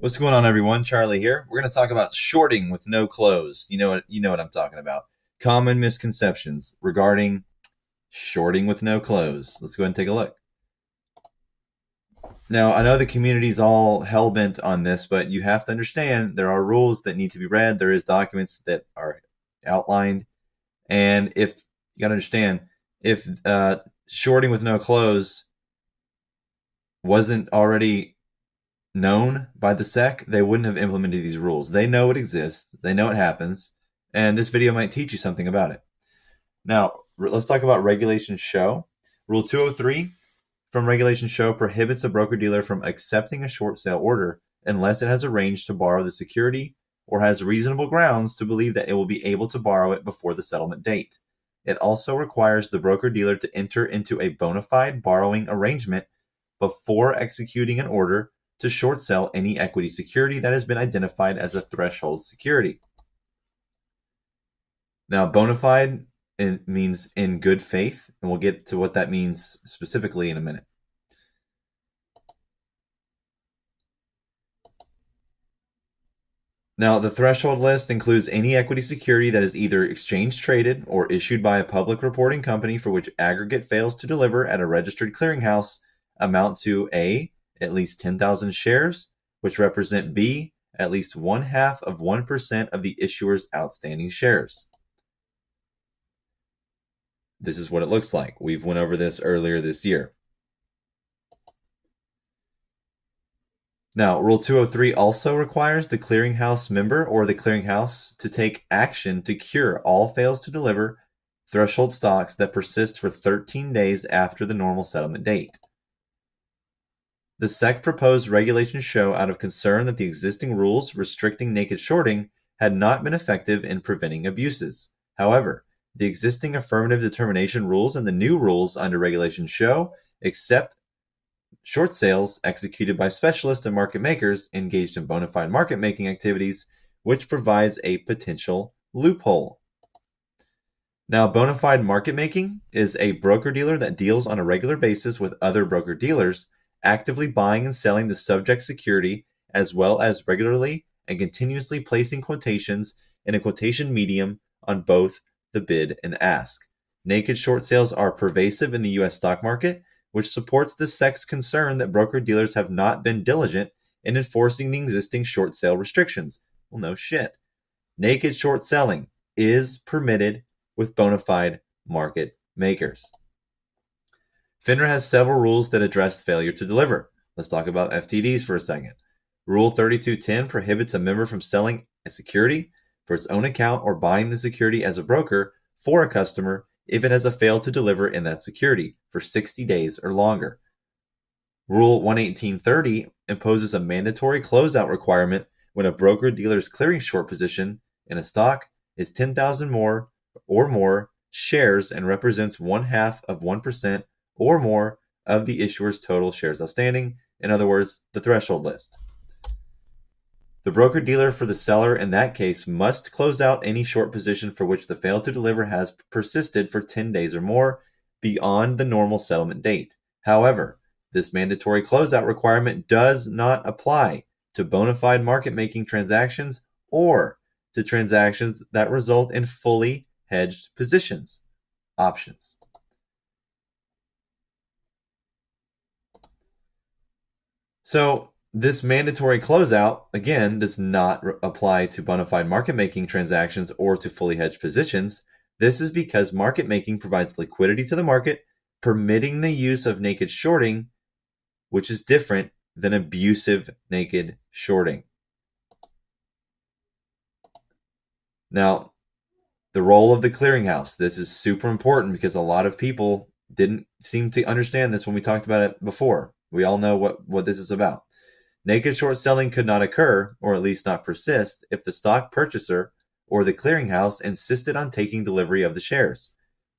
What's going on, everyone? Charlie here. We're going to talk about shorting with no close. You know what I'm talking about. Common misconceptions regarding shorting with no close. Let's go ahead and take a look. Now, I know the community's all hell bent on this, but you have to understand there are rules that need to be read. There is documents that are outlined, and if you got to understand, if shorting with no close wasn't already known by the SEC, they wouldn't have implemented these rules. They know it exists, they know it happens, and this video might teach you something about it. Now, let's talk about Regulation Show. Rule 203 from Regulation Show prohibits a broker-dealer from accepting a short sale order unless it has arranged to borrow the security or has reasonable grounds to believe that it will be able to borrow it before the settlement date. It also requires the broker-dealer to enter into a bona fide borrowing arrangement before executing an order to short sell any equity security that has been identified as a threshold security. Now, bona fide means in good faith, and we'll get to what that means specifically in a minute. Now, the threshold list includes any equity security that is either exchange traded or issued by a public reporting company for which aggregate fails to deliver at a registered clearinghouse amount to A, at least 10,000 shares, which represent B, at least 0.5% of the issuer's outstanding shares. This is what it looks like. We've went over this earlier this year. Now, Rule 203 also requires the clearinghouse member or the clearinghouse to take action to cure all fails to deliver threshold stocks that persist for 13 days after the normal settlement date. The SEC proposed regulations show out of concern that the existing rules restricting naked shorting had not been effective in preventing abuses. However, the existing affirmative determination rules and the new rules under regulation show accept short sales executed by specialists and market makers engaged in bona fide market making activities, which provides a potential loophole. Now, bona fide market making is a broker-dealer that deals on a regular basis with other broker-dealers, actively buying and selling the subject security, as well as regularly and continuously placing quotations in a quotation medium on both the bid and ask. Naked short sales are pervasive in the U.S. stock market, which supports the SEC's concern that broker-dealers have not been diligent in enforcing the existing short sale restrictions. Well, no shit. Naked short selling is permitted with bona fide market makers. FINRA has several rules that address failure to deliver. Let's talk about FTDs for a second. Rule 3210 prohibits a member from selling a security for its own account or buying the security as a broker for a customer if it has a failed to deliver in that security for 60 days or longer. Rule 11830 imposes a mandatory closeout requirement when a broker-dealer's clearing short position in a stock is 10,000 more or more shares and represents 0.5% or more of the issuer's total shares outstanding, in other words, the threshold list. The broker-dealer for the seller in that case must close out any short position for which the fail to deliver has persisted for 10 days or more beyond the normal settlement date. However, this mandatory closeout requirement does not apply to bona fide market-making transactions or to transactions that result in fully hedged positions, options. So, this mandatory closeout, again, does not apply to bona fide market making transactions or to fully hedged positions. This is because market making provides liquidity to the market, permitting the use of naked shorting, which is different than abusive naked shorting. Now, the role of the clearinghouse. This is super important because a lot of people didn't seem to understand this when we talked about it before. We all know what this is about. Naked short selling could not occur, or at least not persist, if the stock purchaser or the clearinghouse insisted on taking delivery of the shares.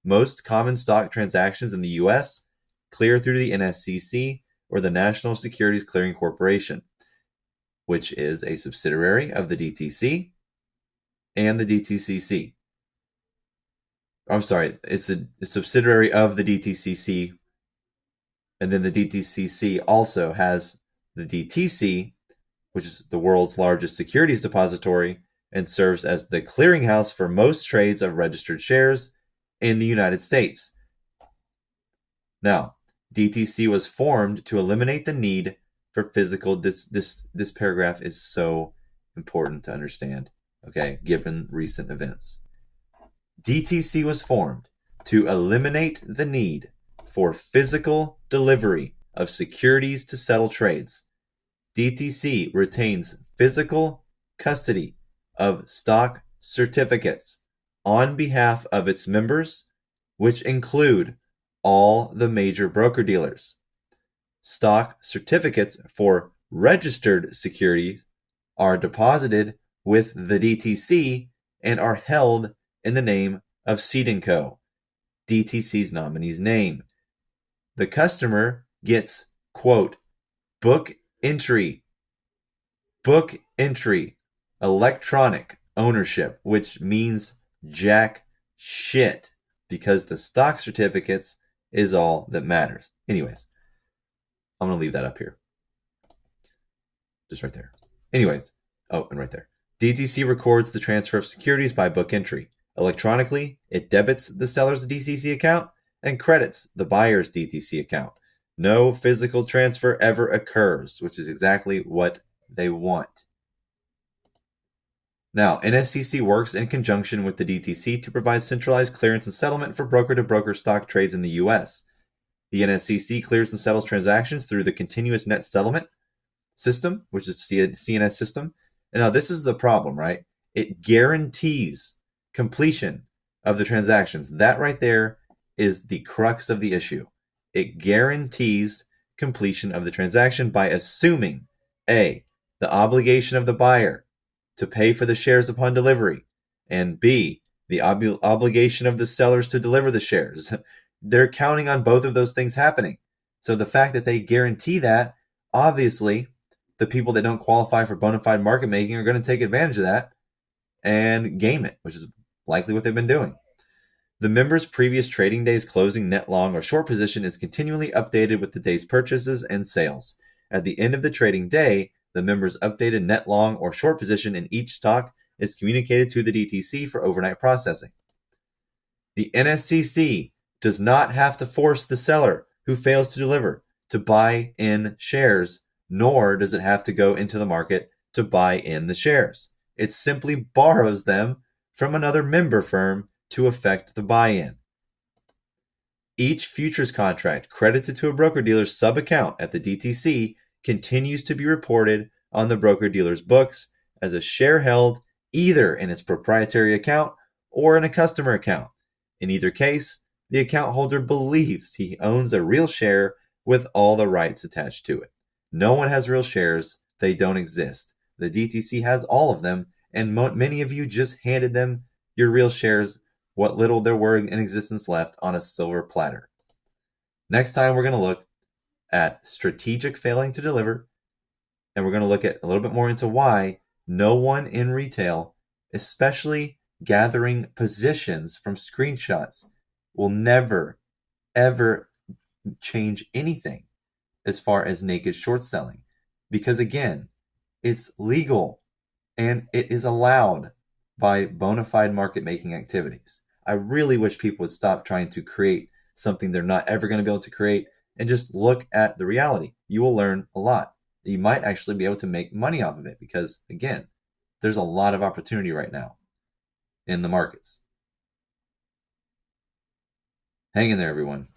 Most common stock transactions in the U.S. clear through the NSCC or the National Securities Clearing Corporation, which is a subsidiary of the DTC and the DTCC. I'm sorry, it's a subsidiary of the DTCC, and then the DTCC also has the DTC, which is the world's largest securities depository and serves as the clearinghouse for most trades of registered shares in the United States. Now, DTC was formed to eliminate the need for physical. This paragraph is so important to understand, okay, given recent events. DTC was formed to eliminate the need for physical delivery of securities to settle trades. DTC retains physical custody of stock certificates on behalf of its members, which include all the major broker-dealers. Stock certificates for registered securities are deposited with the DTC and are held in the name of Seed & Co., DTC's nominee's name. The customer gets, quote, book entry, electronic ownership, which means jack shit, because the stock certificates is all that matters. Anyways, I'm going to leave that up here. Just right there. Anyways, oh, and right there. DTC records the transfer of securities by book entry. Electronically, it debits the seller's DTC account and credits the buyer's DTC account. No physical transfer ever occurs, which is exactly what they want. Now, NSCC works in conjunction with the DTC to provide centralized clearance and settlement for broker-to-broker stock trades in the U.S. The NSCC clears and settles transactions through the Continuous Net Settlement System, which is the CNS system. And now this is the problem, right? It guarantees completion of the transactions. That right there is the crux of the issue. It guarantees completion of the transaction by assuming A, the obligation of the buyer to pay for the shares upon delivery, and B, the obligation of the sellers to deliver the shares. They're counting on both of those things happening. So the fact that they guarantee that, obviously, the people that don't qualify for bona fide market making are going to take advantage of that and game it, which is likely what they've been doing. The member's previous trading day's closing net long or short position is continually updated with the day's purchases and sales. At the end of the trading day, the member's updated net long or short position in each stock is communicated to the DTC for overnight processing. The NSCC does not have to force the seller who fails to deliver to buy in shares, nor does it have to go into the market to buy in the shares. It simply borrows them from another member firm to effect the buy-in. Each futures contract credited to a broker-dealer's sub-account at the DTC continues to be reported on the broker-dealer's books as a share held either in its proprietary account or in a customer account. In either case, the account holder believes he owns a real share with all the rights attached to it. No one has real shares. They don't exist. The DTC has all of them, and many of you just handed them your real shares, what little there were in existence left, on a silver platter. Next time, we're going to look at strategic failing to deliver, and we're going to look at a little bit more into why no one in retail, especially gathering positions from screenshots, will never, ever change anything as far as naked short selling. Because again, it's legal and it is allowed by bona fide market making activities. I really wish people would stop trying to create something they're not ever going to be able to create and just look at the reality. You will learn a lot. You might actually be able to make money off of it because, again, there's a lot of opportunity right now in the markets. Hang in there, everyone.